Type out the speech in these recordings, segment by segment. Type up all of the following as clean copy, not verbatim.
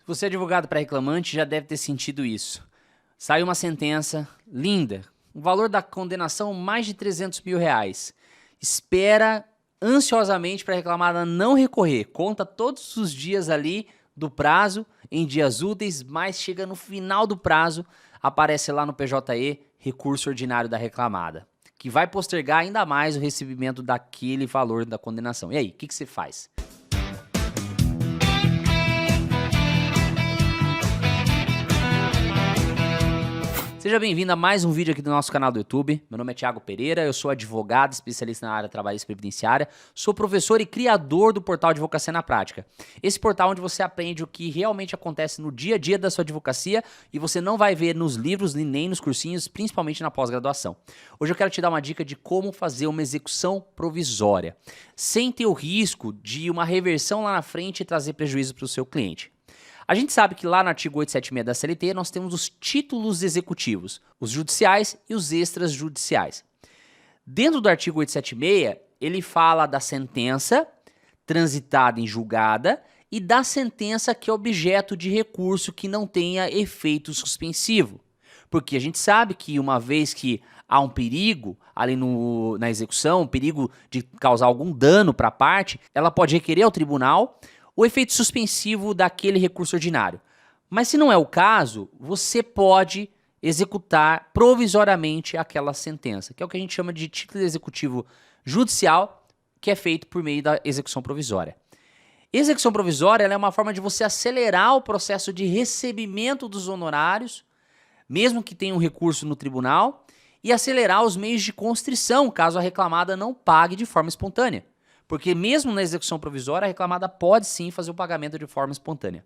Se você é advogado para reclamante, já deve ter sentido isso. Saiu uma sentença linda, o valor da condenação mais de R$ 300.000. Espera ansiosamente para a reclamada não recorrer, conta todos os dias ali do prazo, em dias úteis, mas chega no final do prazo, aparece lá no PJE, recurso ordinário da reclamada, que vai postergar ainda mais o recebimento daquele valor da condenação. E aí, o que você faz? Seja bem-vindo a mais um vídeo aqui do nosso canal do YouTube. Meu nome é Thiago Pereira, eu sou advogado, especialista na área trabalhista e previdenciária, sou professor e criador do portal Advocacia na Prática. Esse portal onde você aprende o que realmente acontece no dia a dia da sua advocacia e você não vai ver nos livros nem nos cursinhos, principalmente na pós-graduação. Hoje eu quero te dar uma dica de como fazer uma execução provisória, sem ter o risco de uma reversão lá na frente e trazer prejuízo para o seu cliente. A gente sabe que lá no artigo 876 da CLT nós temos os títulos executivos, os judiciais e os extrajudiciais. Dentro do artigo 876, ele fala da sentença transitada em julgada e da sentença que é objeto de recurso que não tenha efeito suspensivo. Porque a gente sabe que uma vez que há um perigo ali na execução, um perigo de causar algum dano para a parte, ela pode requerer ao tribunal o efeito suspensivo daquele recurso ordinário. Mas se não é o caso, você pode executar provisoriamente aquela sentença, que é o que a gente chama de título executivo judicial, que é feito por meio da execução provisória. Execução provisória ela é uma forma de você acelerar o processo de recebimento dos honorários, mesmo que tenha um recurso no tribunal, e acelerar os meios de constrição, caso a reclamada não pague de forma espontânea. Porque mesmo na execução provisória, a reclamada pode sim fazer o pagamento de forma espontânea.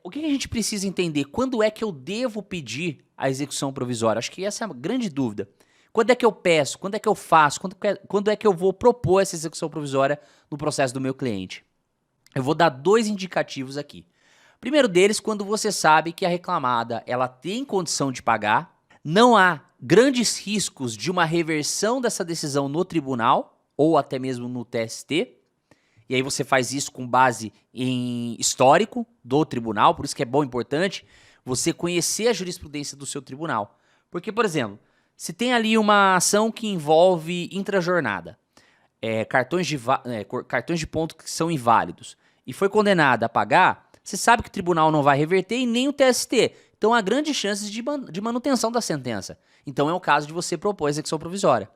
O que a gente precisa entender? Quando é que eu devo pedir a execução provisória? Acho que essa é a grande dúvida. Quando é que eu peço? Quando é que eu faço? Quando é que eu vou propor essa execução provisória no processo do meu cliente? Eu vou dar dois indicativos aqui. Primeiro deles, quando você sabe que a reclamada ela tem condição de pagar, não há grandes riscos de uma reversão dessa decisão no tribunal, ou até mesmo no TST, e aí você faz isso com base em histórico do tribunal, por isso que é bom, importante, você conhecer a jurisprudência do seu tribunal. Porque, por exemplo, se tem ali uma ação que envolve intrajornada, cartões de ponto que são inválidos, e foi condenada a pagar, você sabe que o tribunal não vai reverter e nem o TST. Então há grandes chances de manutenção da sentença. Então é o caso de você propor a execução provisória.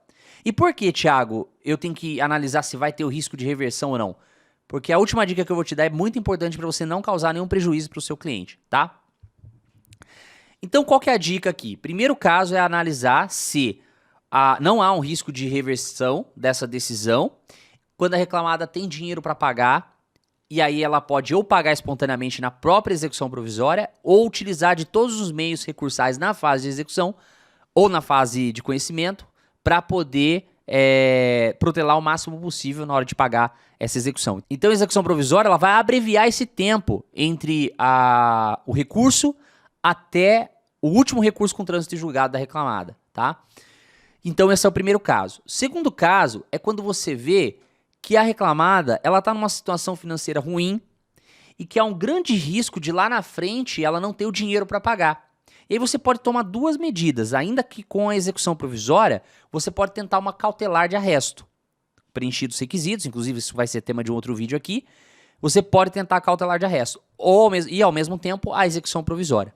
E por que, Thiago, eu tenho que analisar se vai ter o risco de reversão ou não? Porque a última dica que eu vou te dar é muito importante para você não causar nenhum prejuízo para o seu cliente, tá? Então, qual que é a dica aqui? Primeiro caso é analisar se não há um risco de reversão dessa decisão, quando a reclamada tem dinheiro para pagar, e aí ela pode ou pagar espontaneamente na própria execução provisória, ou utilizar de todos os meios recursais na fase de execução, ou na fase de conhecimento, para poder protelar o máximo possível na hora de pagar essa execução. Então a execução provisória ela vai abreviar esse tempo entre o recurso até o último recurso com trânsito de julgado da reclamada, tá? Então esse é o primeiro caso. Segundo caso é quando você vê que a reclamada ela está numa situação financeira ruim e que há um grande risco de lá na frente ela não ter o dinheiro para pagar. E aí você pode tomar duas medidas, ainda que com a execução provisória, você pode tentar uma cautelar de arresto. Preenchidos os requisitos, inclusive isso vai ser tema de um outro vídeo aqui, você pode tentar a cautelar de arresto e ao mesmo tempo a execução provisória.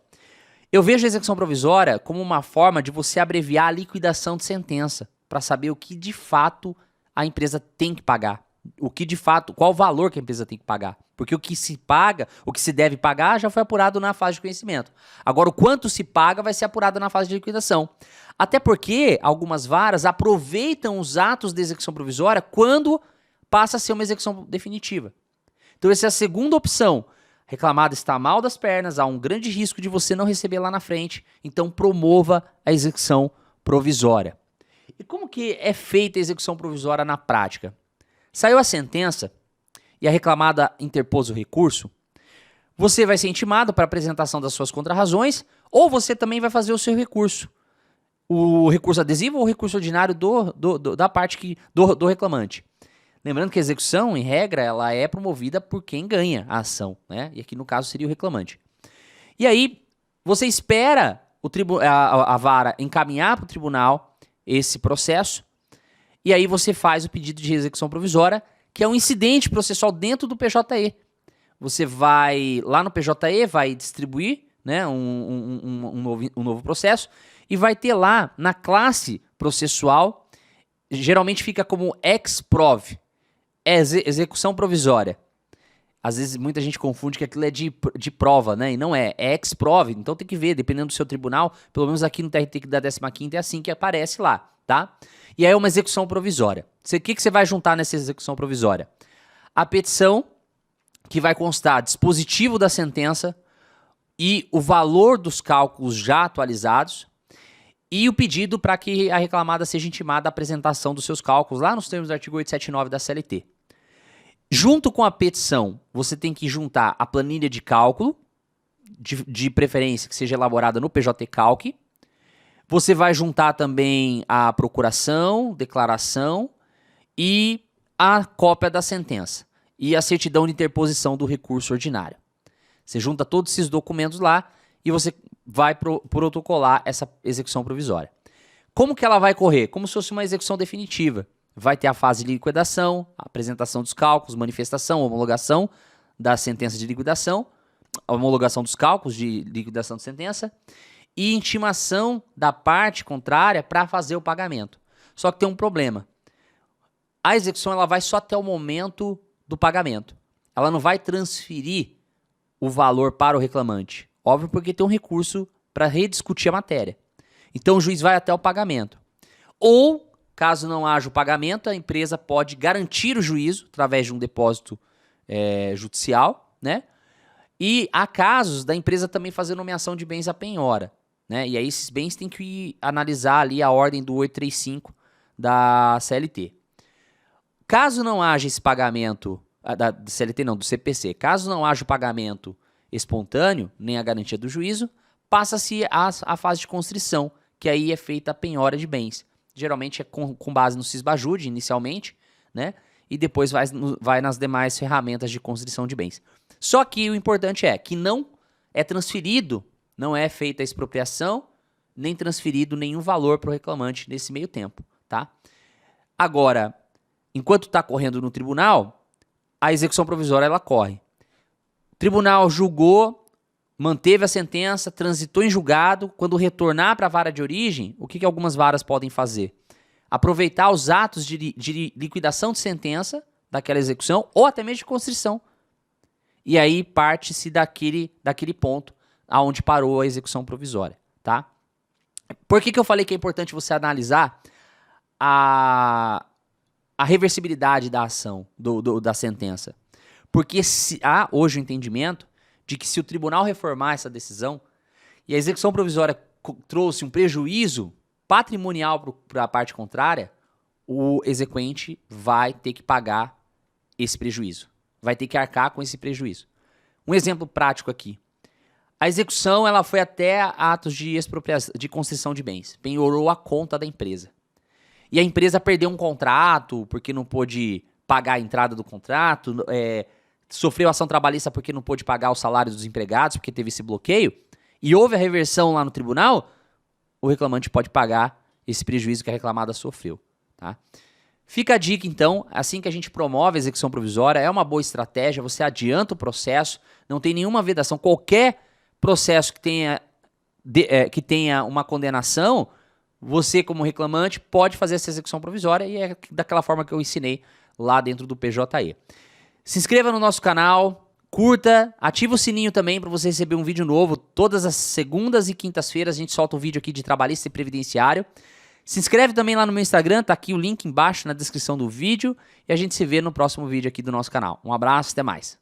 Eu vejo a execução provisória como uma forma de você abreviar a liquidação de sentença, para saber o que de fato a empresa tem que pagar. Qual o valor que a empresa tem que pagar. Porque o que se paga, o que se deve pagar já foi apurado na fase de conhecimento. Agora, o quanto se paga vai ser apurado na fase de liquidação. Até porque algumas varas aproveitam os atos de execução provisória quando passa a ser uma execução definitiva. Então, essa é a segunda opção. Reclamada está mal das pernas, há um grande risco de você não receber lá na frente, então promova a execução provisória. E como que é feita a execução provisória na prática? Saiu a sentença e a reclamada interpôs o recurso, você vai ser intimado para a apresentação das suas contrarrazões ou você também vai fazer o seu recurso. O recurso adesivo ou o recurso ordinário da parte do reclamante. Lembrando que a execução, em regra, ela é promovida por quem ganha a ação, né? E aqui no caso seria o reclamante. E aí, você espera a vara encaminhar para o tribunal esse processo, e aí você faz o pedido de execução provisória, que é um incidente processual dentro do PJE. Você vai lá no PJE, vai distribuir, né, um novo processo, e vai ter lá na classe processual, geralmente fica como ex-prov, execução provisória. Às vezes muita gente confunde que aquilo é de prova, né? E não é ex-prov. Então tem que ver, dependendo do seu tribunal, pelo menos aqui no TRT da 15ª é assim que aparece lá, tá? E aí é uma execução provisória. O que você vai juntar nessa execução provisória? A petição, que vai constar dispositivo da sentença e o valor dos cálculos já atualizados, e o pedido para que a reclamada seja intimada a apresentação dos seus cálculos lá nos termos do artigo 879 da CLT. Junto com a petição, você tem que juntar a planilha de cálculo, de preferência que seja elaborada no PJ-Calc. Você vai juntar também a procuração, declaração e a cópia da sentença e a certidão de interposição do recurso ordinário. Você junta todos esses documentos lá e você vai protocolar essa execução provisória. Como que ela vai correr? Como se fosse uma execução definitiva. Vai ter a fase de liquidação, a apresentação dos cálculos, manifestação, homologação da sentença de liquidação, a homologação dos cálculos de liquidação de sentença e intimação da parte contrária para fazer o pagamento. Só que tem um problema. A execução ela vai só até o momento do pagamento. Ela não vai transferir o valor para o reclamante. Óbvio, porque tem um recurso para rediscutir a matéria. Então o juiz vai até o pagamento. Ou, caso não haja o pagamento, a empresa pode garantir o juízo através de um depósito judicial, né? E há casos da empresa também fazer nomeação de bens à penhora, né? E aí esses bens tem que analisar ali a ordem do 835 da CLT. Caso não haja esse pagamento, da CLT não, do CPC, caso não haja o pagamento espontâneo, nem a garantia do juízo, passa-se a fase de constrição, que aí é feita a penhora de bens. Geralmente é com base no Cisbajude, inicialmente, né? E depois vai nas demais ferramentas de constrição de bens. Só que o importante é que não é transferido, não é feita a expropriação, nem transferido nenhum valor para o reclamante nesse meio tempo, tá? Agora, enquanto está correndo no tribunal, a execução provisória ela corre. O tribunal julgou, manteve a sentença, transitou em julgado. Quando retornar para a vara de origem, o que algumas varas podem fazer? Aproveitar os atos de liquidação de sentença daquela execução ou até mesmo de constrição. E aí parte-se daquele ponto aonde parou a execução provisória, tá? Por que eu falei que é importante você analisar a reversibilidade da ação, da sentença? Porque há hoje o entendimento de que se o tribunal reformar essa decisão e a execução provisória trouxe um prejuízo patrimonial para a parte contrária, o exequente vai ter que pagar esse prejuízo. Vai ter que arcar com esse prejuízo. Um exemplo prático aqui. A execução ela foi até atos de expropriação, de constrição de bens. Penhorou a conta da empresa. E a empresa perdeu um contrato porque não pôde pagar a entrada do contrato, sofreu ação trabalhista porque não pôde pagar o salário dos empregados, porque teve esse bloqueio, e houve a reversão lá no tribunal, o reclamante pode pagar esse prejuízo que a reclamada sofreu, tá? Fica a dica, então, assim que a gente promove a execução provisória, é uma boa estratégia, você adianta o processo, não tem nenhuma vedação, qualquer processo que tenha uma condenação, você como reclamante pode fazer essa execução provisória e é daquela forma que eu ensinei lá dentro do PJE. Se inscreva no nosso canal, curta, ativa o sininho também para você receber um vídeo novo. Todas as segundas e quintas-feiras a gente solta um vídeo aqui de trabalhista e previdenciário. Se inscreve também lá no meu Instagram, tá aqui o link embaixo na descrição do vídeo. E a gente se vê no próximo vídeo aqui do nosso canal. Um abraço, até mais.